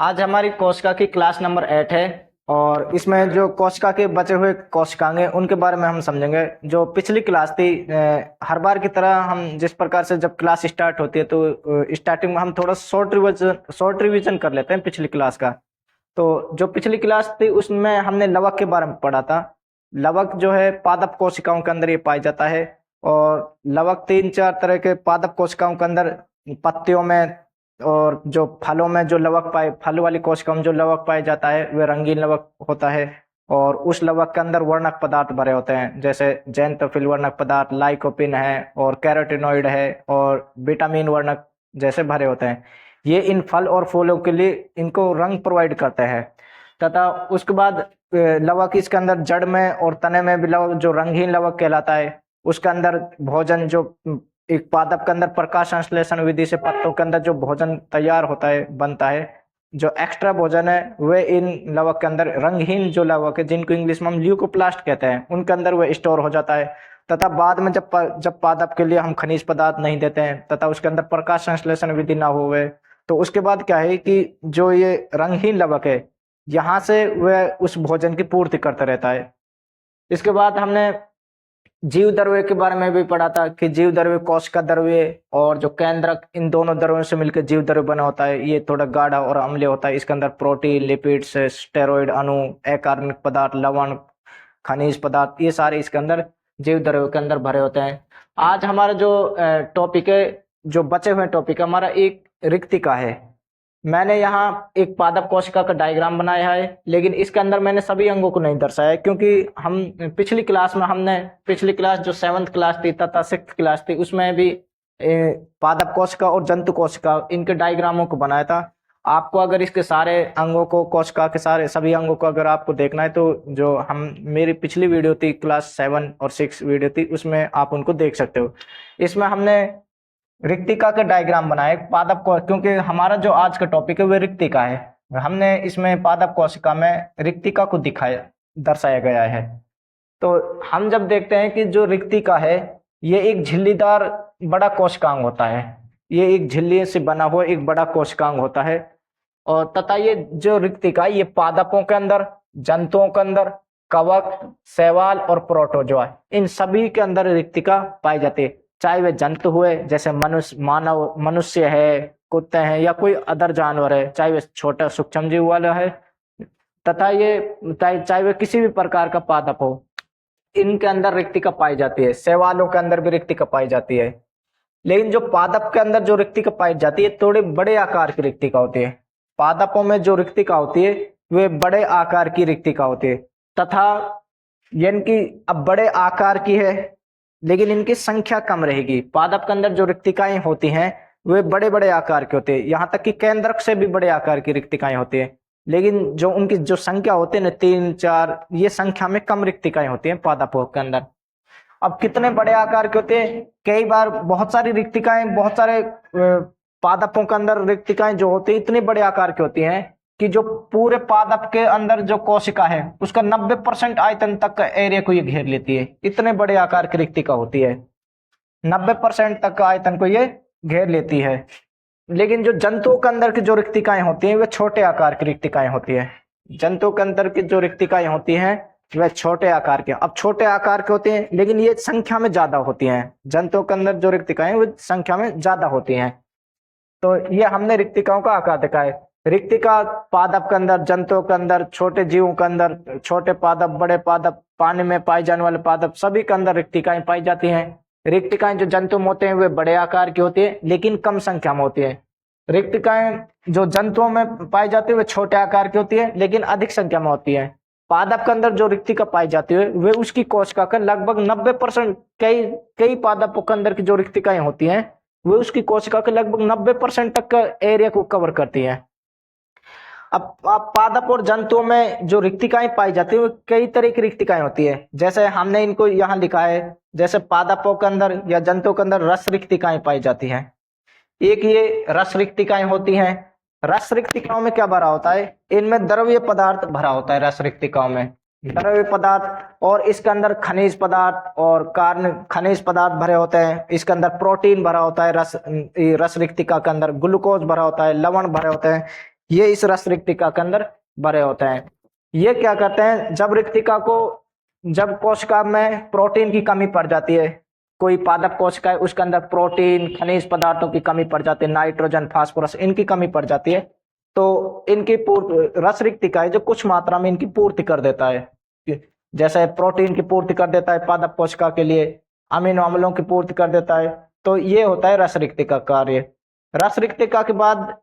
आज हमारी कोशिका की क्लास नंबर 8 है। और इसमें जो कोशिका के बचे हुए कोशिकांग उनके बारे में हम समझेंगे। जो पिछली क्लास थी, हर बार की तरह हम जिस प्रकार से जब क्लास स्टार्ट होती है तो स्टार्टिंग में हम थोड़ा शॉर्ट रिवीजन कर लेते हैं पिछली क्लास का। तो जो पिछली क्लास थी उसमें हमने लवक के बारे में पढ़ा था। लवक जो है पादप कोशिकाओं के अंदर ये पाया जाता है। और लवक तीन चार तरह के पादप कोशिकाओं के अंदर, पत्तियों में और जो फलों में जो लवक पाए, फल वाली कोशिकाओं में जो लवक पाया जाता है वह रंगीन लवक होता है। और उस लवक के अंदर वर्णक पदार्थ भरे होते हैं, जैसे जैंथोफिल वर्णक पदार्थ, लाइकोपिन है और कैरोटीनॉइड है और विटामिन वर्णक जैसे भरे होते हैं। ये इन फल और फूलों के लिए इनको रंग प्रोवाइड करते हैं। तथा उसके बाद लवक इसके अंदर जड़ में और तने में भी लवक जो रंगहीन लवक कहलाता है। उसके अंदर भोजन जो एक पादप के अंदर प्रकाश संश्लेषण विधि से पत्तों के अंदर जो भोजन तैयार होता है, बनता है, जो एक्स्ट्रा भोजन है वे इन लवक के अंदर, रंगहीन जो लवक है जिनको इंग्लिश में हम ल्यूकोप्लास्ट कहते हैं, उनके अंदर वह स्टोर हो जाता है। तथा बाद में जब पादप के लिए हम खनिज पदार्थ नहीं देते हैं तथा उसके अंदर प्रकाश संश्लेषण विधि ना हुए, तो उसके बाद क्या है कि जो ये रंगहीन लवक है यहाँ से वह उस भोजन की पूर्ति करता रहता है। इसके बाद हमने जीव द्रव्य के बारे में भी पढ़ा था कि जीव द्रव्य, कोशिका द्रव्य और जो केंद्रक, इन दोनों द्रव्यों से मिलकर जीव द्रव्य बना होता है। ये थोड़ा गाढ़ा और अम्लीय होता है। इसके अंदर प्रोटीन, लिपिड्स, स्टेरॉइड अणु, अकार्बनिक पदार्थ, लवण, खनिज पदार्थ, ये सारे इसके अंदर जीव द्रव्य के अंदर भरे होते हैं। आज हमारा जो टॉपिक है, जो बचे हुए टॉपिक हमारा एक रिक्तिका है। मैंने यहाँ एक पादप कोशिका का डायग्राम बनाया है, लेकिन इसके अंदर मैंने सभी अंगों को नहीं दर्शाया है, क्योंकि हम पिछली क्लास में हमने, पिछली क्लास जो 7th क्लास थी तथा 6th क्लास थी, उसमें भी पादप कोशिका और जंतु कोशिका, इनके डायग्रामों को बनाया था। आपको अगर इसके सारे अंगों को, कोशिका के सारे सभी अंगों को अगर आपको देखना है तो जो हम, मेरी पिछली वीडियो थी क्लास 7 और 6 वीडियो थी, उसमें आप उनको देख सकते हो। इसमें हमने रिक्तिका का डायग्राम बनाया पादप को, क्योंकि हमारा जो आज का टॉपिक है वो रिक्तिका है। हमने इसमें पादप कोशिका में रिक्तिका को दिखाया, दर्शाया गया है। तो हम जब देखते हैं कि जो रिक्तिका है ये एक झिल्लीदार बड़ा कोशिकांग होता है। ये एक झिल्ली से बना हुआ एक बड़ा कोशिकांग होता है। और तथा ये जो रिक्तिका, ये पादपों के अंदर, जंतुओं के अंदर, कवक, शैवाल और प्रोटोजोआ, इन सभी के अंदर रिक्तिका पाई जाती है। चाहे वे जंतु हुए, जैसे मनुष्य है, कुत्ते हैं या कोई अदर जानवर है, चाहे वे छोटा सूक्ष्म जीव वाला है, तथा ये चाहे वे किसी भी प्रकार का पादप हो, इनके अंदर रिक्तिका पाई जाती है। शैवालों के अंदर भी रिक्तिका पाई जाती है। लेकिन जो पादप के अंदर जो रिक्तिका पाई जाती है, थोड़े बड़े आकार की रिक्तिका होती है। पादपों में जो रिक्तिका होती है वे बड़े आकार की रिक्तिका होती है। तथा यानी अब बड़े आकार की है लेकिन इनकी संख्या कम रहेगी। पादप के अंदर जो रिक्तिकाएं होती हैं वे बड़े बड़े आकार के होते हैं, यहाँ तक कि केंद्रक से भी बड़े आकार की रिक्तिकाएं होती है। लेकिन जो उनकी जो संख्या होती है ना, 3 4, ये संख्या में कम रिक्तिकाएं होती हैं पादपों के अंदर। अब कितने बड़े आकार के होते हैं, कई बार बहुत सारी रिक्तिकाएं, बहुत सारे पादपों के अंदर रिक्तिकाएं जो होती है इतने बड़े आकार की होती हैं कि जो पूरे पादप के अंदर जो कोशिका है उसका 90% आयतन तक का एरिया को ये घेर लेती है। इतने बड़े आकार की रिक्तिका होती है, 90% तक का आयतन को ये घेर लेती है। लेकिन जो जंतुओं के अंदर की जो रिक्तिकाएं होती हैं वे छोटे आकार की रिक्तिकाएं होती है। जंतुओं के अंदर की जो रिक्तिकाएं होती हैं वह छोटे आकार के, अब छोटे आकार के होते हैं लेकिन ये संख्या में ज्यादा होती हैं। जंतुओं के अंदर जो रिक्तिकाएं वो संख्या में ज्यादा होती हैं। तो ये हमने रिक्तिकाओं का आकार देखा है। रिक्तिका पादप के अंदर, जंतुओं के अंदर, छोटे जीवों के अंदर, छोटे पादप, बड़े पादप, पानी में पाए जाने वाले पादप, सभी के अंदर रिक्तिकाएं पाई जाती हैं। रिक्तिकाएं जो जंतु में होते हैं वे बड़े आकार की होती है लेकिन कम संख्या में होती है। रिक्तिकाएं जो जंतुओं में पाई जाती है वे छोटे आकार की होती है लेकिन अधिक संख्या में होती है। पादप के अंदर जो रिक्तिका पाई जाती है वे उसकी कोशिका का लगभग 90%, कई पादपों के अंदर की जो रिक्तिकाएं होती हैं वे उसकी कोशिका के लगभग 90% तक का एरिया को कवर करती हैं। अब पादप और जंतुओं में जो रिक्तिकाएं पाई जाती है वो कई तरह की रिक्तिकाएं होती है। जैसे हमने इनको यहाँ लिखा है, जैसे पादपों के अंदर या जंतुओं के अंदर रस रिक्तिकाएं पाई जाती हैं। एक ये रस रिक्तिकाएं होती हैं। रस रिक्तिकाओं में क्या भरा होता है, इनमें द्रव्य पदार्थ भरा होता है रस रिक्तिकाओं में, द्रव्य पदार्थ। और इसके अंदर खनिज पदार्थ और कार्बन, खनिज पदार्थ भरे होते हैं। इसके अंदर प्रोटीन भरा होता है, रस रिक्तिका के अंदर ग्लूकोज भरा होता है, लवण भरे होते हैं। ये इस रस रिक्तिका के अंदर भरे होते हैं। ये क्या करते हैं, जब रिक्तिका को, जब कोशिका में प्रोटीन की कमी पड़ जाती है, कोई पादप कोशिका है उसके अंदर प्रोटीन खनिज पदार्थों की कमी पड़ जाती है, नाइट्रोजन फास्फोरस इनकी कमी पड़ जाती है, तो इनकी रस रिक्तिका है जो कुछ मात्रा में इनकी पूर्ति कर देता है। जैसे प्रोटीन की पूर्ति कर देता है पादप कोशिका के लिए, अमीनो अम्लों की पूर्ति कर देता है। तो ये होता है रस रिक्तिका कार्य। रस रिक्तिका के बाद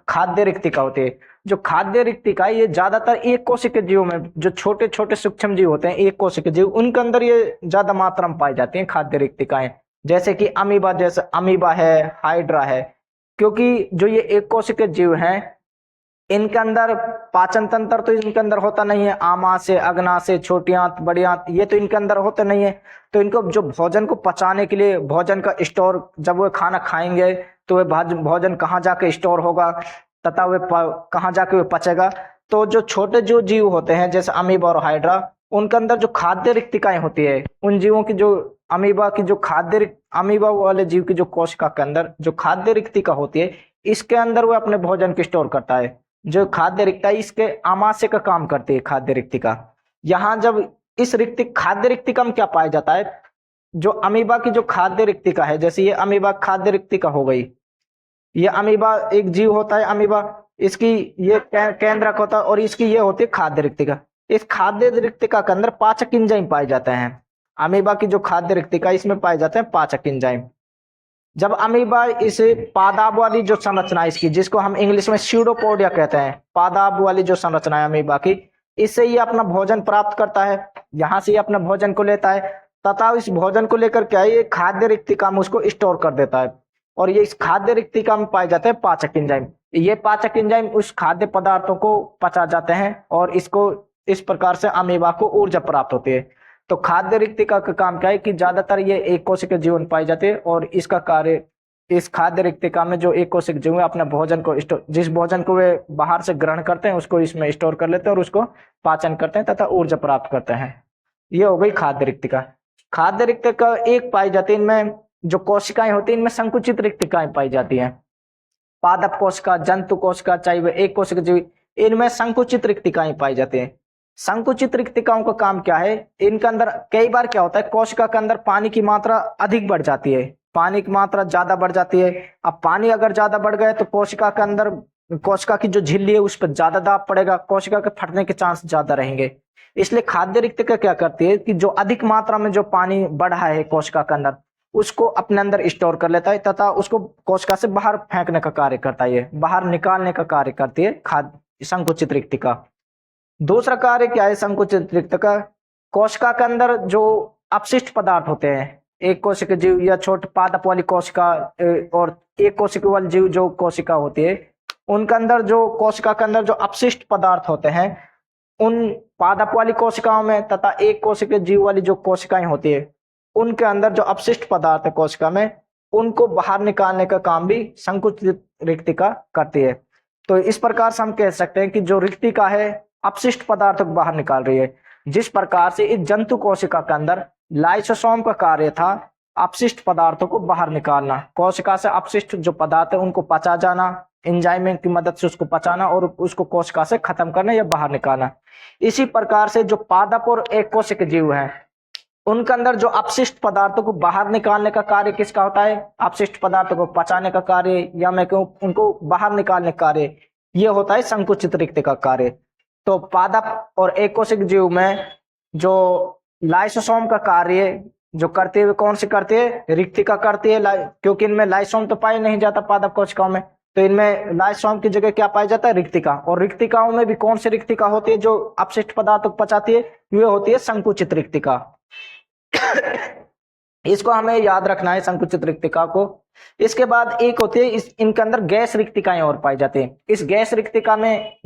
खाद्य रिक्तिका होती है। जो खाद्य रिक्तिका है ये ज्यादातर एक कोशिकीय जीवों में, जो छोटे छोटे सूक्ष्म जीव होते हैं एक कोशिकीय जीव, उनके अंदर ये ज्यादा मात्रा में पाई जाती हैं खाद्य रिक्तिकाएं। जैसे कि अमीबा, जैसे अमीबा है, हाइड्रा है। क्योंकि जो ये एक कोशिकीय जीव हैं, इनके अंदर पाचन तंत्र तो इनके अंदर होता नहीं है, आमाशय, अग्नाशय, छोटी आंत, बड़ी आंत, ये तो इनके अंदर होते नहीं है। तो इनको जो भोजन को पचाने के लिए भोजन का स्टोर, जब वे खाना खाएंगे तो वे भोजन कहाँ जाके स्टोर होगा तथा वे कहाँ जाके वे पचेगा। तो जो छोटे जो जीव होते हैं जैसे अमीबा और हाइड्रा, उनके अंदर जो खाद्य रिक्तिकाएं होती है, उन जीवों की जो अमीबा की जो अमीबा वाले जीव की जो कोशिका के अंदर जो खाद्य रिक्तिका होती है, इसके अंदर वो अपने भोजन को स्टोर करता है। जो खाद्य रिक्तिका इसके आमाशय का काम करती है खाद्य रिक्तिका। यहाँ जब इस खाद्य रिक्तिका में क्या पाया जाता है, जो अमीबा की जो खाद्य रिक्तिका है, जैसे ये अमीबा खाद्य रिक्तिका हो गई, ये अमीबा एक जीव होता है अमीबा, इसकी ये केंद्रक होता है और इसकी ये होती है खाद्य रिक्तिका। इस खाद्य रिक्तिका के अंदर पाचक एंजाइम पाए जाते हैं। अमीबा की जो खाद्य रिक्तिका इसमें पाए जाते हैं पाचक एंजाइम। जब अमीबा इस पादाब वाली जो संरचना है इसकी, जिसको हम इंग्लिश में स्यूडोपोडिया कहते हैं, पादाब वाली जो संरचना है अमीबा की, इससे ये अपना भोजन प्राप्त करता है, यहाँ से ये अपना भोजन को लेता है तथा इस भोजन को लेकर क्या है, ये खाद्य रिक्तिका में उसको स्टोर कर देता है। और ये इस खाद्य रिक्तिका में पाए जाते हैं पाचक एंजाइम। ये पाचक एंजाइम उस खाद्य पदार्थों को पचा जाते हैं और इसको इस प्रकार से अमीबा को ऊर्जा प्राप्त होती है। तो खाद्य रिक्तिका का काम क्या है कि ज्यादातर ये एक कोशिकीय जीवन पाई जाती है और इसका कार्य, इस खाद्य रिक्तिका में जो एक कोशिकीय जीव है अपने भोजन को स्टोर, जिस भोजन को वे बाहर से ग्रहण करते हैं उसको इसमें स्टोर कर लेते हैं और उसको पाचन करते हैं तथा ऊर्जा प्राप्त करते हैं। ये हो गई खाद्य रिक्तिका। खाद्य रिक्तिका एक पाई जाती है, इनमें जो कोशिकाएं होती है इनमें संकुचित रिक्तिकाएं पाई जाती हैं। पादप कोशिका, जंतु कोशिका, चाहे वह एक कोशिका जीव, इनमें संकुचित रिक्तिकाएं पाई जाती हैं। संकुचित रिक्तिकाओं का काम क्या है, इनके अंदर कई बार क्या होता है, कोशिका के अंदर पानी की मात्रा अधिक बढ़ जाती है, पानी की मात्रा ज्यादा बढ़ जाती है। अब पानी अगर ज्यादा बढ़ गए तो कोशिका के अंदर, कोशिका की जो झिल्ली है उस पर ज्यादा दाब पड़ेगा, कोशिका के फटने के चांस ज्यादा रहेंगे। इसलिए खाद्य रिक्तिका क्या करती है कि जो अधिक मात्रा में जो पानी बढ़ा है कोशिका के अंदर, उसको अपने अंदर स्टोर कर लेता है तथा उसको कोशिका से बाहर फेंकने का कार्य करता है, बाहर निकालने का कार्य करती है खाद्य संकुचित रिक्तिका। दूसरा कार्य क्या है संकुचित रिक्तिका, कोशिका के अंदर जो अपशिष्ट पदार्थ होते हैं, एक कोशिका जीव या छोटे पादप वाली कोशिका और एक कोशिका वाली जीव जो कोशिका होती है, उनके अंदर जो कोशिका के अंदर जो अपशिष्ट पदार्थ होते हैं, उन पादप वाली कोशिकाओं में तथा एक कोशिका जीव वाली जो कोशिकाएं होती है उनके अंदर जो अपशिष्ट पदार्थ है कोशिका में, उनको बाहर निकालने का काम भी संकुचित रिक्तिका करती है। तो इस प्रकार से हम कह सकते हैं कि जो रिक्तिका है अपशिष्ट पदार्थों को बाहर निकाल रही है। जिस प्रकार से इस जंतु कोशिका के अंदर लाइसोसोम का कार्य था अपशिष्ट पदार्थों को बाहर निकालना, कोशिका से अपशिष्ट जो पदार्थ है उनको पचा जाना, एंजाइम की मदद से उसको पचाना और उसको कोशिका से खत्म करना या बाहर निकालना। इसी प्रकार से जो पादप और एक कोशिका जीव है उनके अंदर जो अपशिष्ट पदार्थों को बाहर निकालने का कार्य किसका होता है, अपशिष्ट पदार्थों को पचाने का कार्य या मैं कहूं उनको बाहर निकालने का कार्य, ये होता है संकुचित रिक्तिका कार्य। तो पादप और एक कोशिका जीव में जो लाइसोसोम का कार्य जो करते हुए कौन सी करती है, रिक्तिका करती है, क्योंकि इनमें लाइसोम तो पाया नहीं जाता पादप कोशिकाओं में, तो इनमें लाइसोम की जगह क्या पाया जाता है, रिक्तिका। और रिक्तिकाओं में भी कौन सी रिक्तिका होती है जो अपशिष्ट पदार्थों को पचाती है, ये होती है संकुचित रिक्तिका। इसको हमें याद रखना है संकुचित रिक्तिका को। इसके बाद एक होती है इनके अंदर गैस रिक्तिकाएं और पाई जाती हैं। इस गैस रिक्तिका में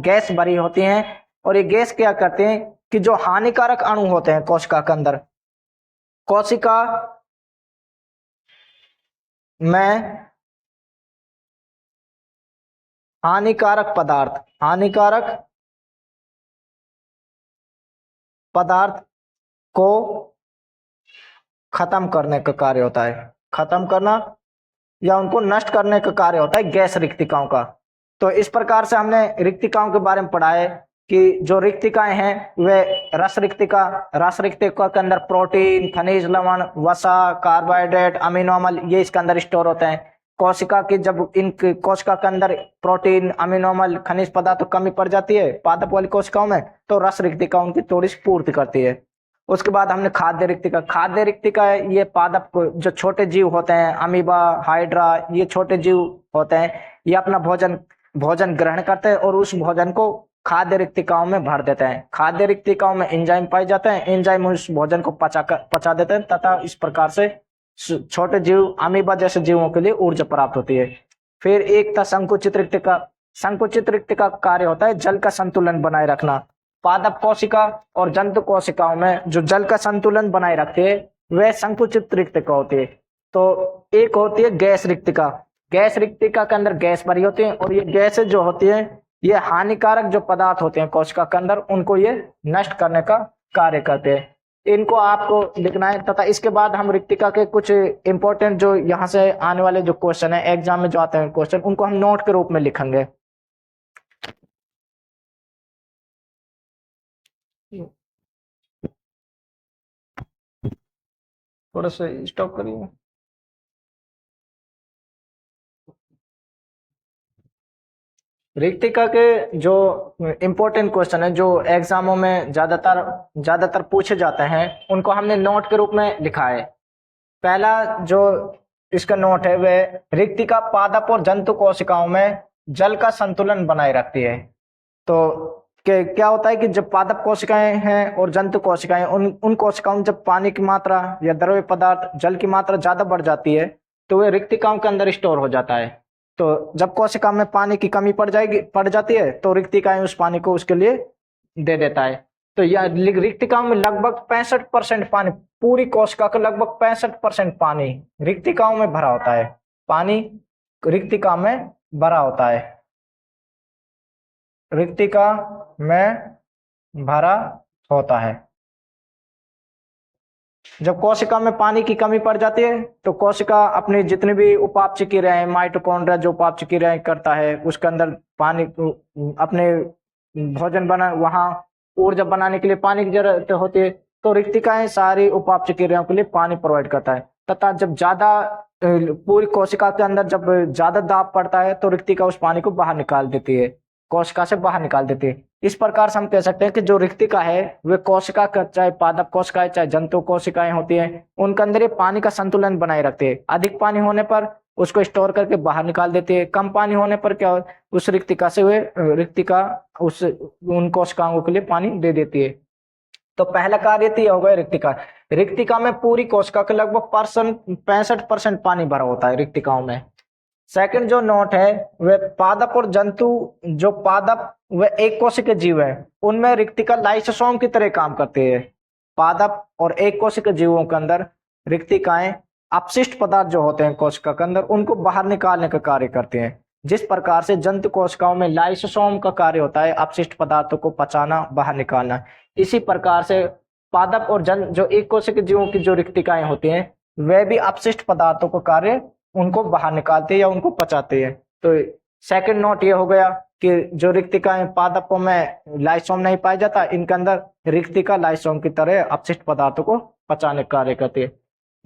गैस भरी होती हैं और ये गैस क्या करते हैं कि जो हानिकारक अणु होते हैं कोशिका के अंदर, कोशिका में हानिकारक पदार्थ को खत्म करने का कार्य होता है, खत्म करना या उनको नष्ट करने का कार्य होता है गैस रिक्तिकाओं का। तो इस प्रकार से हमने रिक्तिकाओं के बारे में पढ़ा है कि जो रिक्तिकाएं हैं वे रस रिक्तिका, रस रिक्तिका के अंदर प्रोटीन, खनिज लवण, वसा, कार्बोहाइड्रेट, अमीनो अम्ल ये इसके अंदर स्टोर होते हैं। कोशिका की जब इन कोशिका के अंदर प्रोटीन, अमीनो अम्ल, खनिज पदार्थ कमी पड़ जाती है पादप वाली कोशिकाओं में, तो रस रिक्तिका उनकी थोड़ी सी पूर्ति करती है। उसके बाद हमने खाद्य रिक्तिका, खाद्य रिक्तिका ये पादप को जो छोटे जीव होते हैं, अमीबा, हाइड्रा, ये छोटे जीव होते हैं, ये अपना भोजन भोजन ग्रहण करते हैं और उस भोजन को खाद्य रिक्तिकाओं में भर देते हैं। खाद्य रिक्तिकाओं में एंजाइम पाए जाते हैं, एंजाइम उस भोजन को पचा देते हैं तथा इस प्रकार से छोटे जीव, अमीबा जैसे जीवों के लिए ऊर्जा प्राप्त होती है। फिर एक था संकुचित रिक्तिका। संकुचित रिक्तिका का कार्य होता है जल का संतुलन बनाए रखना। पादप कोशिका और जंतु कोशिकाओं में जो जल का संतुलन बनाए रखते हैं वह संकुचित रिक्तिका होती है। तो एक होती है गैस रिक्तिका। गैस रिक्तिका के अंदर गैस भरी होती है और ये गैसें जो होती है ये हानिकारक जो पदार्थ होते हैं कोशिका के अंदर उनको ये नष्ट करने का कार्य करते हैं। इनको आपको लिखना है तथा इसके बाद हम रिक्तिका के कुछ इंपॉर्टेंट जो यहाँ से आने वाले जो क्वेश्चन है एग्जाम में जो आते हैं क्वेश्चन, उनको हम नोट के रूप में लिखेंगे। थोड़ा सा स्टॉप करिए। रिक्तिका के जो इम्पोर्टेंट क्वेश्चन है जो एग्जामों में ज्यादातर ज्यादातर पूछे जाते हैं उनको हमने नोट के रूप में लिखा है। पहला जो इसका नोट है वह रिक्तिका पादप और जंतु कोशिकाओं में जल का संतुलन बनाए रखती है। तो क्या होता है कि जब पादप कोशिकाएं हैं और जंतु कोशिकाएं, उन उन कोशिकाओं में जब पानी की मात्रा या द्रव्य पदार्थ जल की मात्रा ज्यादा बढ़ जाती है तो वह रिक्तिकाओं के अंदर स्टोर हो जाता है। तो जब कोशिका में पानी की कमी पड़ जाती है तो रिक्तिकाएं उस पानी को उसके लिए दे देता है। तो यह रिक्तिकाओं में लगभग 65% पानी, पूरी कोशिका का लगभग 65% पानी रिक्तिकाओं में भरा होता है। पानी रिक्तिका में भरा होता है, रिक्तिका में भरा होता है। जब कोशिका में पानी की कमी पड़ जाती है तो कोशिका अपनी जितनी भी उपापचय क्रियाएं, माइटोकॉन्ड्रिया जो उपापचय क्रियाएं करता है उसके अंदर पानी अपने भोजन बना, वहां ऊर्जा बनाने के लिए पानी की जरूरत होती है। तो रिक्तिकाएं सारी उपापचय क्रियाओं के लिए पानी प्रोवाइड करता है तथा जब ज्यादा पूरी कोशिका के अंदर जब ज्यादा दाब पड़ता है तो रिक्तिका उस पानी को बाहर निकाल देती है, कोशिका से बाहर निकाल देती है। इस प्रकार से हम कह सकते हैं कि जो रिक्तिका है वे कोशिका का, चाहे पादप कोशिकाएं चाहे जंतु कोशिकाएं होती हैं, उनके अंदर ये पानी का संतुलन बनाए रखते हैं। अधिक पानी होने पर उसको स्टोर करके बाहर निकाल देते हैं, कम पानी होने पर क्या उस रिक्तिका से वे रिक्तिका उस उन कोशिकाओं के लिए पानी दे देती है। तो पहला कार्य तो ये हो गया रिक्तिका। रिक्तिका में पूरी कोशिका के लगभग 65% पानी भरा होता है रिक्तिकाओं में। सेकंड जो नोट है वह पादप और जंतु, जो पादप व एक कोशिकीय जीव है उनमें रिक्तिका लाइसोसोम की तरह काम करती है। पादप और एक कोशिकीय जीवों के अंदर रिक्तिकाएं अपशिष्ट पदार्थ जो होते हैं कोशिका के अंदर उनको बाहर निकालने का कार्य करते हैं। जिस प्रकार से जंतु कोशिकाओं में लाइसोसोम का कार्य होता है अपशिष्ट पदार्थों को पचाना, बाहर निकालना, इसी प्रकार से पादप और जन जो एक कोशिकीय जीवों की जो रिक्तिकाएं होती हैं वे भी अपशिष्ट पदार्थों को कार्य उनको बाहर निकालते हैं या उनको पचाते हैं। तो सेकंड नोट ये हो गया कि जो रिक्तिकाएं पादपों में लाइसोम नहीं पाया जाता, इनके अंदर रिक्तिका लाइसोम की तरह अपशिष्ट पदार्थों को पचाने का कार्य करती है।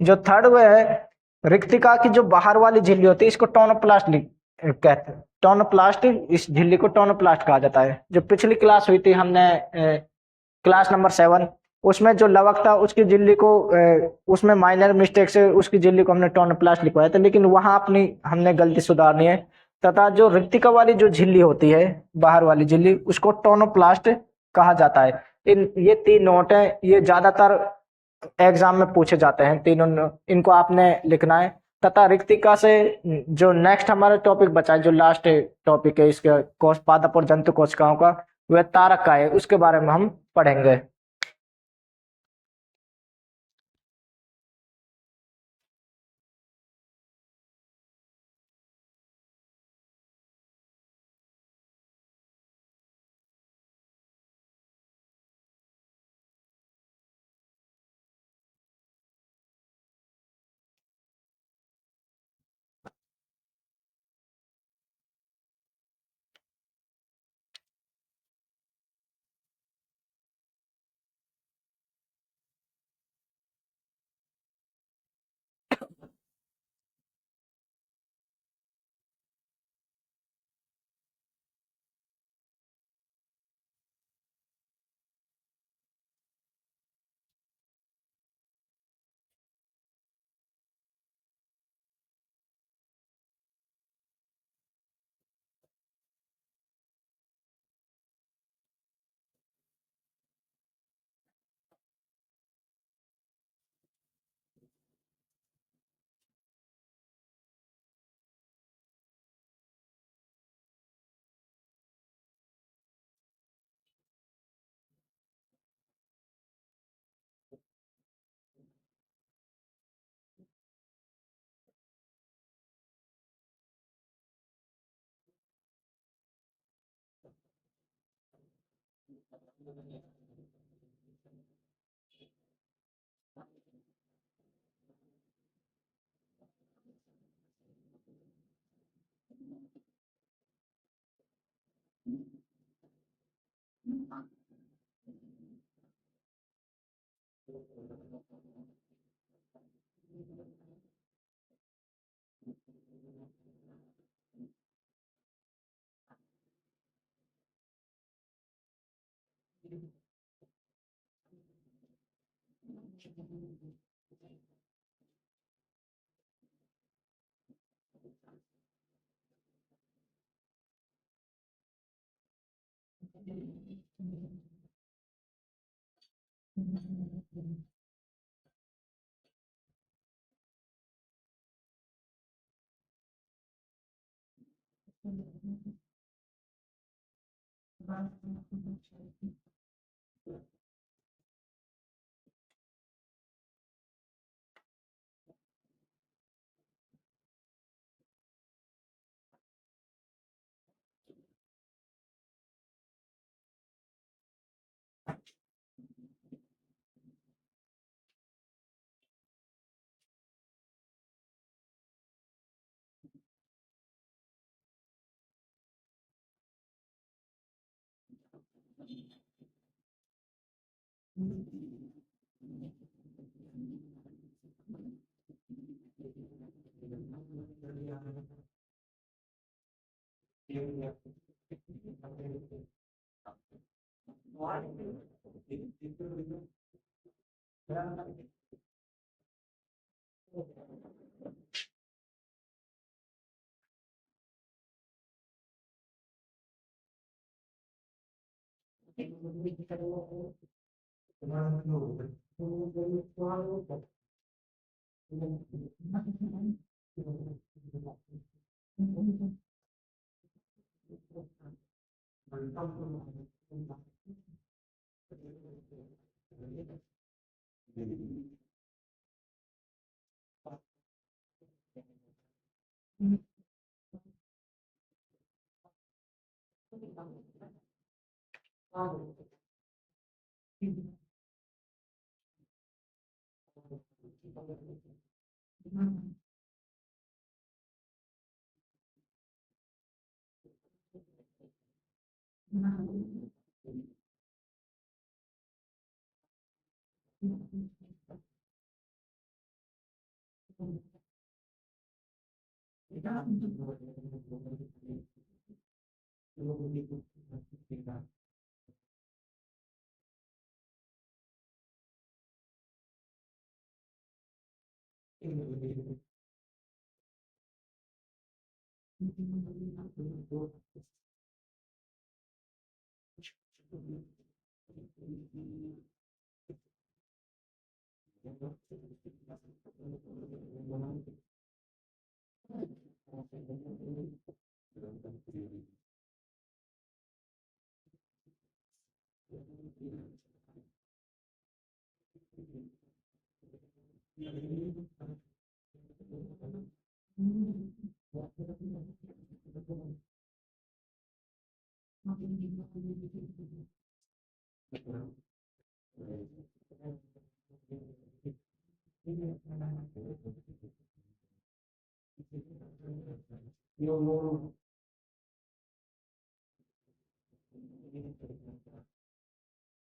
जो थर्ड वे है रिक्तिका की जो बाहर वाली झिल्ली होती है इसको टोनोप्लास्ट कहते हैं। टोनोप्लास्ट, इस झिल्ली को टोनोप्लास्ट कहा जाता है। जो पिछली क्लास हुई थी हमने क्लास नंबर 7, उसमें जो लवक था उसकी झिल्ली को उसमें माइनर मिस्टेक से उसकी झिल्ली को हमने टोनोप्लास्ट लिखवाया था, लेकिन वहां अपनी हमने गलती सुधारनी है तथा जो रिक्तिका वाली जो झिल्ली होती है बाहर वाली झिल्ली उसको टोनोप्लास्ट कहा जाता है। ये 3 नोट है, ये ज्यादातर एग्जाम में पूछे जाते हैं तीनों, इनको आपने लिखना है। तथा रिक्तिका से जो नेक्स्ट हमारा टॉपिक बचा है, जो लास्ट टॉपिक है इसके कोश पादप और जंतु कोशिकाओं का, वह तारक का है, उसके बारे में हम पढ़ेंगे।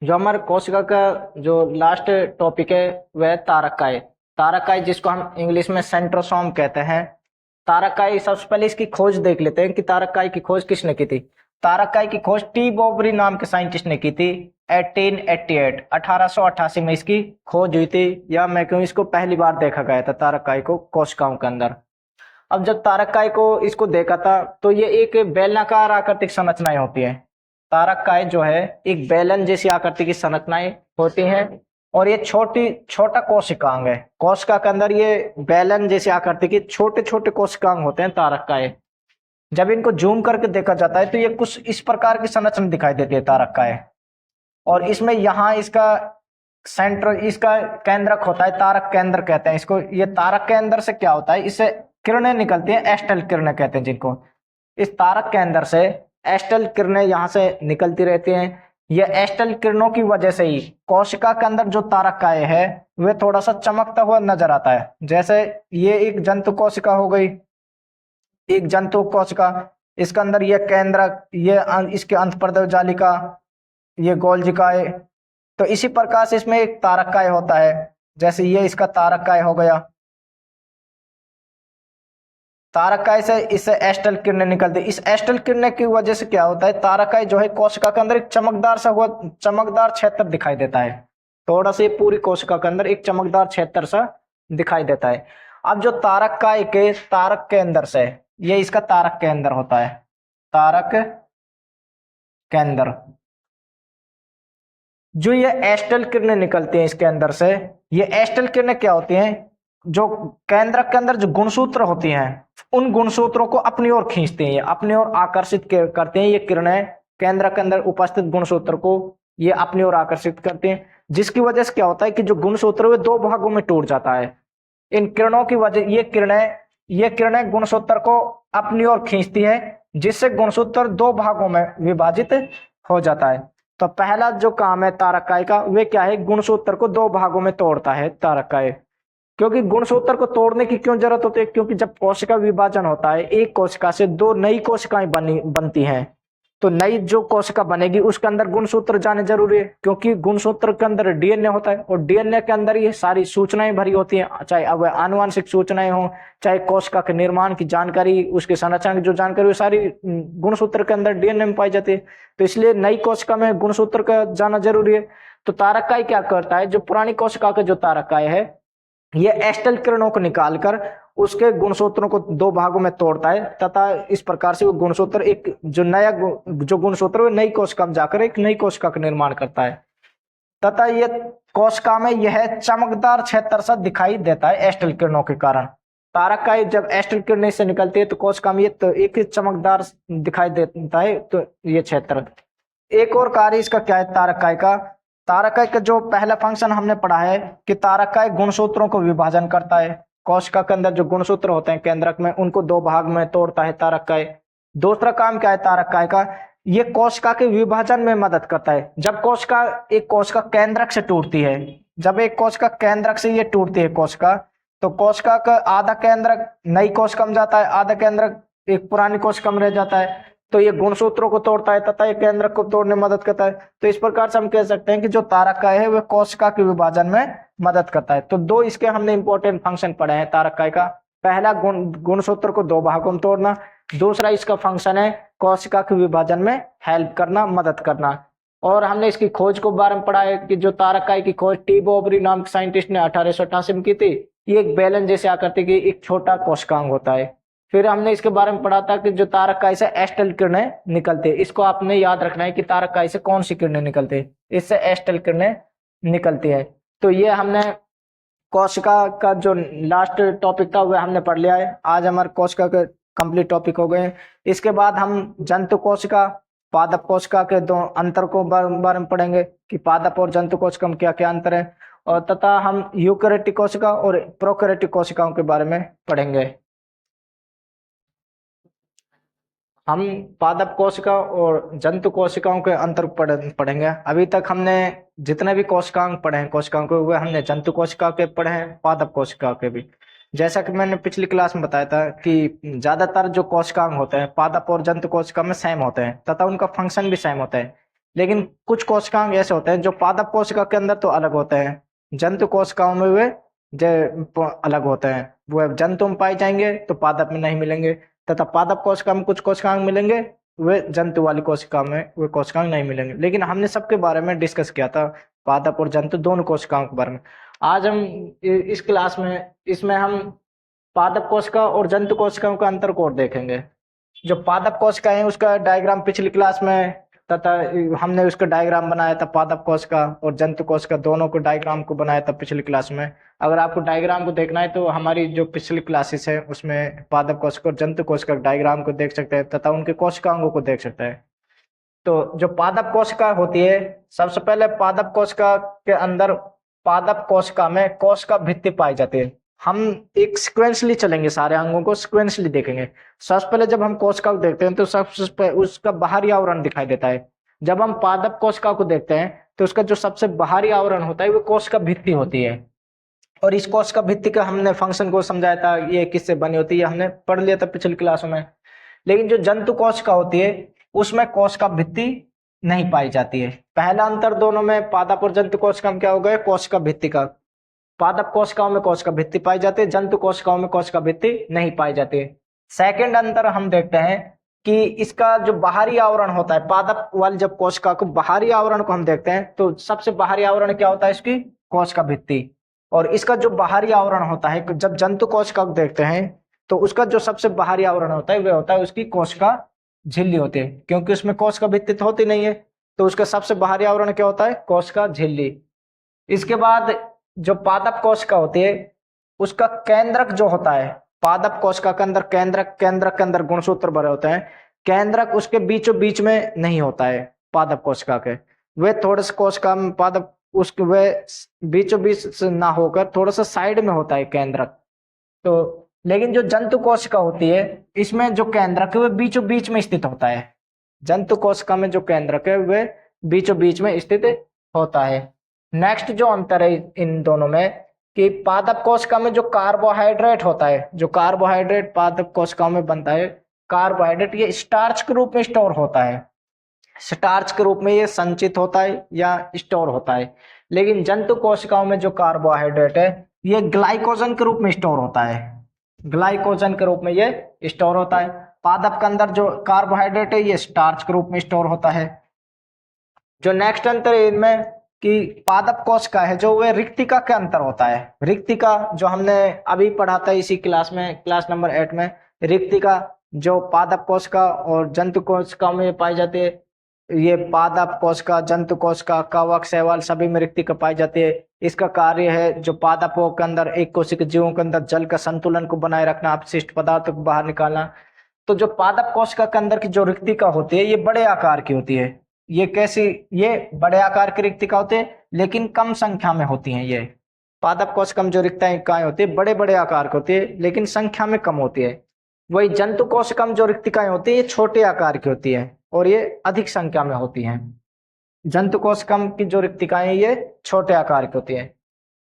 जो हमारे कोशिका का जो लास्ट टॉपिक है वह तारकाय। तारकाय जिसको हम इंग्लिश में सेंट्रोसोम कहते हैं। तारकाय सबसे पहले इसकी खोज देख लेते हैं कि तारकाय की खोज किसने की थी। तारकाय की खोज टी बॉबरी नाम के साइंटिस्ट ने की थी 1888 1888 में इसकी खोज हुई थी। या मैं कहूँ इसको पहली बार देखा गया था तारकाय को कोशिकाओं के अंदर। अब जब तारकाय को इसको देखा था तो ये एक बेलनाकार आकृतिक संरचनाएं होती है। तारकाय जो है एक बेलन जैसी आकृति की संरचनाएं होती हैं और ये छोटा कोशिकांग है। कोशिका के अंदर ये बेलन जैसी आकृति के छोटे छोटे कोशिकांग होते हैं तारकाय। जब इनको जूम करके देखा जाता है तो ये कुछ इस प्रकार की संरचना दिखाई देती है तारकाय। और इसमें यहाँ इसका सेंटर इसका केंद्रक होता है, तारक केंद्र कहते हैं इसको। ये तारक के अंदर से क्या होता है, इससे किरणें निकलती हैं, एस्टल किरणें कहते हैं जिनको। इस तारक के अंदर से एस्टल किरणें यहाँ से निकलती रहती हैं। ये एस्टल किरणों की वजह से ही कोशिका के अंदर जो तारकाय है वह थोड़ा सा चमकता हुआ नजर आता है। जैसे ये एक जंतु कोशिका हो गई, एक जंतु कोशिका, इसके अंदर ये केंद्रक, ये इसके अंतःपर्दव जालिका, ये गोल्जिकाए। तो इसी प्रकार से इसमें एक तारकाय होता है, जैसे ये इसका तारकाय हो गया। तारकाय से इससे एस्टल किरणें निकलती है। इस एस्टल किरणें की वजह से क्या होता है, तारकाय जो है कोशिका के अंदर एक चमकदार सा हुआ चमकदार क्षेत्र दिखाई देता है। थोड़ा सा ये पूरी कोशिका के अंदर एक चमकदार क्षेत्र सा दिखाई देता है। अब जो तारकाय के तारक के अंदर से, ये इसका तारक के अंदर होता है, तारक के अंदर जो ये एस्टल किरणें निकलती हैं इसके अंदर से, ये एस्टल किरणें क्या होती हैं, जो केंद्रक के अंदर जो गुणसूत्र होती हैं उन गुणसूत्रों को अपनी ओर खींचती हैं, अपनी ओर आकर्षित करते हैं। ये किरणें केंद्रक के अंदर उपस्थित गुणसूत्र को ये अपनी ओर आकर्षित करते हैं, जिसकी वजह से क्या होता है कि जो गुणसूत्र है दो भागों में टूट जाता है। इन किरणों की वजह ये किरणें गुणसूत्र को अपनी ओर खींचती है, जिससे गुणसूत्र दो भागों में विभाजित हो जाता है। तो पहला जो काम है तारकाय का, वे क्या है, गुणसूत्र को दो भागों में तोड़ता है तारकाय। क्योंकि गुणसूत्र को तोड़ने की क्यों जरूरत होती है, क्योंकि जब कोशिका विभाजन होता है, एक कोशिका से दो नई कोशिकाएं बनती हैं, तो नई जो कोशिका बनेगी उसके अंदर गुणसूत्र जाने जरूरी है, क्योंकि गुणसूत्र के अंदर डीएनए होता है और डीएनए के अंदर ये सारी सूचनाएं भरी होती हैं, चाहे अब आनुवांशिक सूचनाएं हो, चाहे कोशिका के निर्माण की जानकारी, उसके संरचना की जो जानकारी, वो सारी गुणसूत्र के अंदर डीएनए में पाई जाती है। तो इसलिए नई कोशिका में गुणसूत्र का जाना जरूरी है। तो तारकाय क्या करता है, जो पुरानी कोशिका का जो तारकाय है, ये एस्टल किरणों को निकालकर उसके गुणसूत्रों को दो भागों में तोड़ता है, तथा इस प्रकार से वो गुणसूत्र एक जो नया जो गुणसूत्र नई कोशिका में जाकर एक नई कोशिका का निर्माण करता है, तथा ये कोशिका में यह चमकदार क्षेत्र सा दिखाई देता है एस्टल किरणों के कारण। तारकाय जब एस्टल किरणें से निकलती है तो कोशिका में ये तो एक चमकदार दिखाई देता है, तो ये क्षेत्र। एक और कार्य इसका क्या है तारकाय का, तारकाय का जो पहला फंक्शन हमने पढ़ा है कि तारकाय गुणसूत्रों को विभाजन करता है। कोशिका के अंदर जो गुणसूत्र होते हैं केंद्रक में, उनको दो भाग में तोड़ता है तारकाय। दूसरा काम क्या है तारकाय का, ये कोशिका के विभाजन में मदद करता है। जब कोशिका एक कोशिका केंद्रक से टूटती है, जब एक कोशिका केंद्रक से ये टूटती है कोशिका, तो कोशिका का आधा केंद्रक नई कोशिका में जाता है, आधा केंद्रक एक पुरानी कोशिका में रह जाता है। तो ये गुणसूत्रों को तोड़ता है तथा ये केंद्रक को तोड़ने में मदद करता है। तो इस प्रकार से हम कह सकते हैं कि जो तारकाय है वह कोशिका के विभाजन में मदद करता है। तो दो इसके हमने इंपॉर्टेंट फंक्शन पढ़े हैं तारकाय का। पहला गुणसूत्र को दो भागों में तोड़ना, दूसरा इसका फंक्शन है कोशिका के विभाजन में हेल्प करना, मदद करना। और हमने इसकी खोज को बारे में पढ़ा है कि जो तारकाय की खोज टी बोबरी नाम के साइंटिस्ट ने 1888 में की थी। ये एक बेलन जैसे आकृति की एक छोटा कोशिकांग होता है। फिर हमने इसके बारे में पढ़ा था कि जो तारकाय से एस्टल किरणें निकलती है, इसको आपने याद रखना है कि तारकाय से कौन सी किरणें निकलती है, इससे एस्टल किरणें निकलती है। तो ये हमने कोशिका का जो लास्ट टॉपिक था वह हमने पढ़ लिया है। आज हमारे कोशिका के कंप्लीट टॉपिक हो गए। इसके बाद हम जंतु कोशिका, पादप कोशिका के दो अंतर को बारे में पढ़ेंगे कि पादप और जंतु कोशिका में क्या क्या अंतर है, और तथा हम यूकेरियोटिक कोशिका और प्रोकैरियोटिक कोशिकाओं के बारे में पढ़ेंगे। हम पादप कोशिका और जंतु कोशिकाओं के अंतर पढ़ेंगे। अभी तक हमने जितने भी कोशिकांग पढ़े हैं कोशिकाओं के, वह हमने जंतु कोशिका के पढ़े हैं, पादप कोशिका के भी। जैसा कि मैंने पिछली क्लास में बताया था कि ज्यादातर जो कोशिकांग होते हैं पादप और जंतु कोशिका में सेम होते हैं तथा उनका फंक्शन भी सेम होता है। लेकिन कुछ कोशिकांग ऐसे होते हैं जो पादप कोशिका के अंदर तो अलग होते हैं, जंतु कोशिकाओं में वे अलग होते हैं। वह जंतु में पाए जाएंगे तो पादप में नहीं मिलेंगे, तथा पादप कोशिका में कुछ कोशिकांग मिलेंगे, वे जंतु वाली कोशिका में वे कोशिकांग नहीं मिलेंगे। लेकिन हमने सबके बारे में डिस्कस किया था, पादप और जंतु दोनों कोशिकाओं के बारे में। आज हम इस क्लास में इसमें हम पादप कोशिका और जंतु कोशिकाओं का अंतर को और देखेंगे। जो पादप कोशिका है उसका डायग्राम पिछली क्लास में तथा हमने उसका डायग्राम बनाया था, पादप कोशिका और जंतु कोशिका दोनों को डायग्राम को बनाया था पिछली क्लास में। अगर आपको डायग्राम को देखना है तो हमारी जो पिछली क्लासेस है उसमें पादप कोशिका और जंतु कोशिका डायग्राम को देख सकते हैं तथा उनके कोशिकांगों को देख सकते हैं। तो जो पादप कोशिका होती है, सबसे पहले पादप कोशिका के अंदर पादप कोशिका में कोशिका भित्ति पाई जाती है। हम एक सिक्वेंसली चलेंगे, सारे अंगों को सिक्वेंसली देखेंगे। सबसे पहले जब हम कोशिका को देखते हैं तो सबसे उसका बाहरी आवरण दिखाई देता है। जब हम पादप कोशिका को देखते हैं तो उसका जो सबसे बाहरी आवरण होता है वो कोशिका भित्ति होती है। और इस कोशिका भित्ति का हमने फंक्शन को समझाया था, ये किससे बनी होती है हमने पढ़ लिया था पिछली क्लासों में। लेकिन जो जंतु कोशिका होती है उसमें कोशिका भित्ति नहीं पाई जाती है। पहला अंतर दोनों में, पादप और जंतु कोशिका में क्या हो गया, कोशिका भित्ति का। पादप कोशिकाओं में कोशिका भित्ति पाई जाती है, जंतु कोशिकाओं में कोशिका भित्ति नहीं पाई जाती है। सेकंड अंतर हम देखते हैं कि इसका जो बाहरी आवरण होता है, पादप वाली जब कोशिका को बाहरी आवरण को हम देखते हैं तो सबसे बाहरी आवरण क्या होता है इसकी, कोशिका भित्ति। और इसका जो बाहरी आवरण होता है, जब जंतु कोशिका को देखते हैं तो उसका जो सबसे बाहरी आवरण होता है वह होता है उसकी कोशिका झिल्ली होती है, क्योंकि उसमें कोशिका भित्ति तो होती नहीं है, तो उसका सबसे बाहरी आवरण क्या होता है, कोशिका झिल्ली। इसके बाद जो पादप कोशिका होती है उसका केंद्रक जो होता है, पादप कोशिका के अंदर केंद्रक, केंद्रक के अंदर गुणसूत्र भरे होते हैं, केंद्रक उसके बीचों बीच में नहीं होता है पादप कोशिका के, वे थोड़े से कोशिका में पादप उसके वे बीचों बीच से ना होकर थोड़ा सा साइड में होता है केंद्रक। तो लेकिन जो जंतु कोशिका होती है इसमें जो केंद्रक है वह बीचों बीच में स्थित होता है। जंतु कोशिका में जो केंद्रक है वह बीचों बीच में स्थित होता है। नेक्स्ट जो अंतर है इन दोनों में कि पादप कोशिका में जो कार्बोहाइड्रेट होता है, जो कार्बोहाइड्रेट पादप कोशिकाओं में बनता है, कार्बोहाइड्रेट ये स्टार्च के रूप में स्टोर होता है, स्टार्च के रूप में ये संचित होता है या स्टोर होता है। लेकिन जंतु कोशिकाओं में जो कार्बोहाइड्रेट है ये ग्लाइकोजन के रूप में स्टोर होता है, ग्लाइकोजन के रूप में ये स्टोर होता है। पादप के अंदर जो कार्बोहाइड्रेट है ये स्टार्च के रूप में स्टोर होता है। जो नेक्स्ट अंतर है इनमें कि पादप कोशिका है जो वे रिक्तिका के अंतर होता है। रिक्तिका जो हमने अभी पढ़ा था इसी क्लास में, क्लास नंबर 8 में, रिक्तिका जो पादप कोशिका और जंतु कोशिका में पाई जाती है, ये पादप कोशिका, जंतु कोशिका, कवक, शैवाल सभी में रिक्तिका पाई जाती है। इसका कार्य है जो पादपों के अंदर, एक कोशिका जीवों के अंदर जल का संतुलन को बनाए रखना, अपशिष्ट पदार्थों को बाहर निकालना। तो जो पादप कोशिका के अंदर की जो रिक्तिका होती है ये बड़े आकार की होती है। ये कैसी, ये बड़े आकार की रिक्तिका होती है लेकिन कम संख्या में होती हैं। ये पादप कोशिका में जो रिक्तिकाएं होती है बड़े बड़े आकार की होती है लेकिन संख्या में कम होती है। वही जंतु कोशिका में जो रिक्तिकाएं होती है ये छोटे आकार की होती है और ये अधिक संख्या में होती हैं। जंतु कोशिका की जो रिक्तिकाएं ये छोटे आकार की होती है।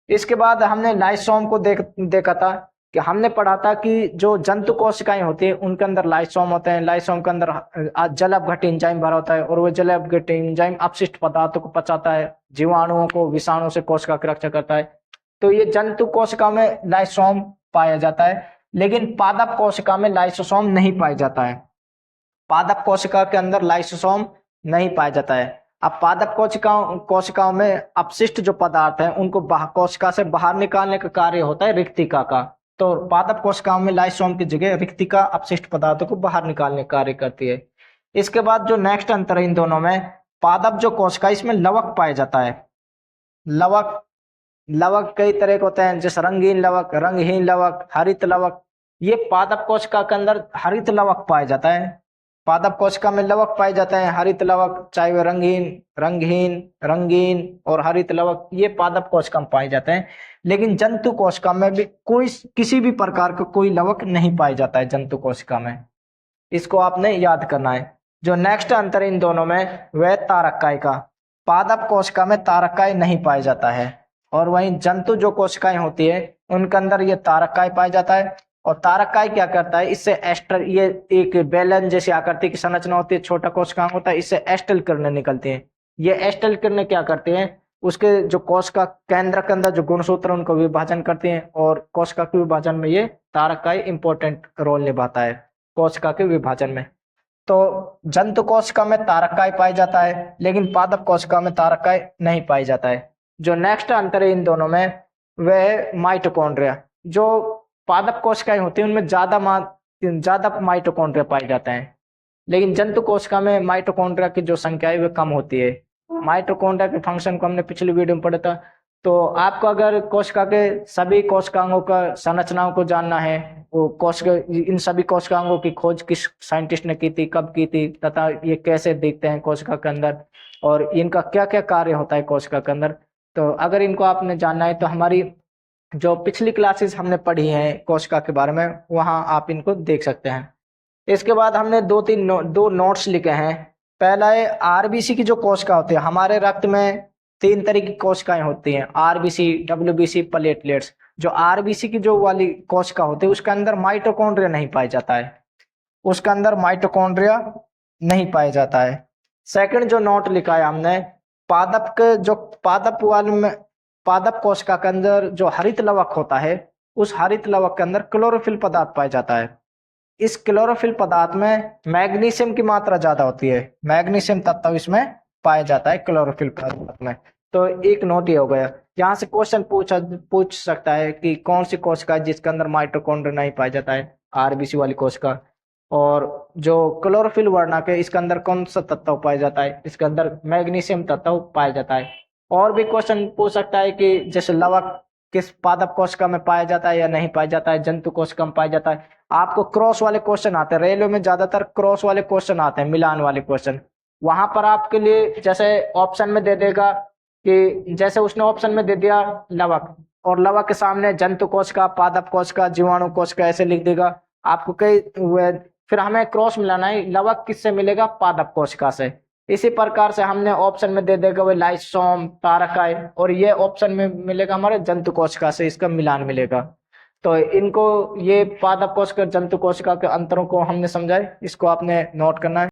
इसके बाद हमने लाइसोम को देखा था कि हमने पढ़ा था कि जो जंतु कोशिकाएं होती है उनके अंदर लाइसोम होते हैं। लाइसोम के अंदर जलअपघट्य एंजाइम भरा होता है और वो जलअपघट्य एंजाइम अपशिष्ट पदार्थों को पचाता है, जीवाणुओं को, विषाणु से कोशिका की रक्षा करता है। तो ये जंतु कोशिका में लाइसोम पाया जाता है, लेकिन पादप कोशिका में लाइसोसोम नहीं पाया जाता है। पादप कोशिका के अंदर लाइसोसोम नहीं पाया जाता है। अब पादप कोशिकाओं में अपशिष्ट जो पदार्थ है उनको कोशिका से बाहर निकालने का कार्य होता है रिक्तिका का। तो पादप कोशिकाओं में लाइसोम की जगह रिक्तिका अपशिष्ट पदार्थों को बाहर निकालने का कार्य करती है। इसके बाद जो नेक्स्ट अंतर है इन दोनों में, पादप जो कोशिका इसमें लवक पाया जाता है। लवक, लवक कई तरह के होते हैं, जैसे रंगीन लवक, रंगहीन लवक, हरित लवक। ये पादप कोशिका के अंदर हरित लवक पाया जाता है। पादप कोशिका में लवक पाए जाते हैं, हरित लवक, चाहे वे रंगीन, रंगहीन, रंगीन और हरित लवक, ये पादप कोशिका में पाए जाते हैं। लेकिन जंतु कोशिका में भी कोई किसी भी प्रकार का कोई लवक नहीं पाया जाता है जंतु कोशिका में। इसको आपने याद करना है। जो नेक्स्ट अंतर इन दोनों में वह तारकाय का। पादप कोशिका में तारकाय नहीं पाया जाता है और वहीं जंतु जो कोशिकाएं होती है उनके अंदर ये तारकाय पाया जाता है। और तारकाय क्या करता है, इससे एस्टर, ये एक बेलन जैसी आकृति की संरचना होती है, छोटा कोशिकांग होता है, इससे एस्टल किरणें निकलती हैं। ये एस्टल किरणें क्या करती हैं, उसके जो कोशिका केंद्र के अंदर जो गुणसूत्र उनको विभाजन करती हैं और कोशिका के विभाजन में ये तारकाय इंपॉर्टेंट रोल निभाता है कोशिका के विभाजन में। तो जंतु कोशिका में तारकाय पाया जाता है लेकिन पादप कोशिका में तारकाय नहीं पाया जाता है। जो नेक्स्ट अंतर है इन दोनों में वह माइटोकॉन्ड्रिया। जो पादप कोशिकाएं होती हैं उनमें ज्यादा माइटोकॉन्ड्रिया पाए जाते हैं, लेकिन जंतु कोशिका में माइटोकॉन्ड्रिया की जो संख्या है वह कम होती है। माइटोकॉन्ड्रिया के फंक्शन को हमने पिछली वीडियो में पढ़ा था। तो आपको अगर कोशिका के सभी कोशिकांगों का संरचनाओं को जानना है, वो कोशिका, इन सभी कोशिकांगों की खोज किस साइंटिस्ट ने की थी, कब की थी, तथा ये कैसे दिखते हैं कोशिका के अंदर और इनका क्या क्या कार्य होता है कोशिका के अंदर, तो अगर इनको आपने जानना है तो हमारी जो पिछली क्लासेस हमने पढ़ी हैं कोशिका के बारे में वहां आप इनको देख सकते हैं। इसके बाद हमने दो नोट्स लिखे हैं पहला है आरबीसी की जो कोशिका होती है, हमारे रक्त में 3 तरह की कोशिकाएं होती हैं, आरबीसी, डब्ल्यूबीसी, प्लेटलेट्स। जो आरबीसी की जो वाली कोशिका होती है उसके अंदर माइटोकॉन्ड्रिया नहीं पाया जाता है, उसके अंदर माइटोकॉन्ड्रिया नहीं पाया जाता है। सेकंड जो नोट लिखा है हमने, पादप के जो पादप वाले में, पादप कोशिका के अंदर जो हरित लवक होता है, उस हरित लवक के अंदर क्लोरोफिल पदार्थ पाया जाता है। इस क्लोरोफिल पदार्थ में मैग्नीशियम की मात्रा ज्यादा होती है, मैग्नीशियम तत्व इसमें पाया जाता है क्लोरोफिल पदार्थ में। तो एक नोट ये हो गया। यहाँ से क्वेश्चन पूछ सकता है कि कौन सी कोशिका है जिसके अंदर माइटोकॉन्ड्रिया नहीं पाया जाता है, आरबीसी वाली कोशिका। और जो क्लोरोफिल वर्णक है इसके अंदर कौन सा तत्व पाया जाता है, इसके अंदर मैग्नीशियम तत्व पाया जाता है। और भी क्वेश्चन पूछ सकता है कि जैसे लवक किस पादप कोशिका में पाया जाता है या नहीं पाया जाता है, जंतु कोशिका में पाया जाता है। आपको क्रॉस वाले क्वेश्चन आते हैं, रेलवे में ज्यादातर क्रॉस वाले क्वेश्चन आते हैं, मिलान वाले क्वेश्चन। वहां पर आपके लिए जैसे ऑप्शन में दे देगा कि जैसे उसने ऑप्शन में दे दिया लवक, और लवक के सामने जंतु कोशिका, पादप कोशिका, जीवाणु कोशिका ऐसे लिख देगा आपको कई फिर हमें क्रॉस मिलाना है, लवक किससे मिलेगा, पादप कोशिका से। इसी प्रकार से हमने ऑप्शन में दे देगा वो लाइसोम, तारकाई, और ये ऑप्शन में मिलेगा हमारे जंतु कोशिका से, इसका मिलान मिलेगा। तो इनको, ये पादप कोशिका जंतु कोशिका के अंतरों को हमने समझाए, इसको आपने नोट करना है।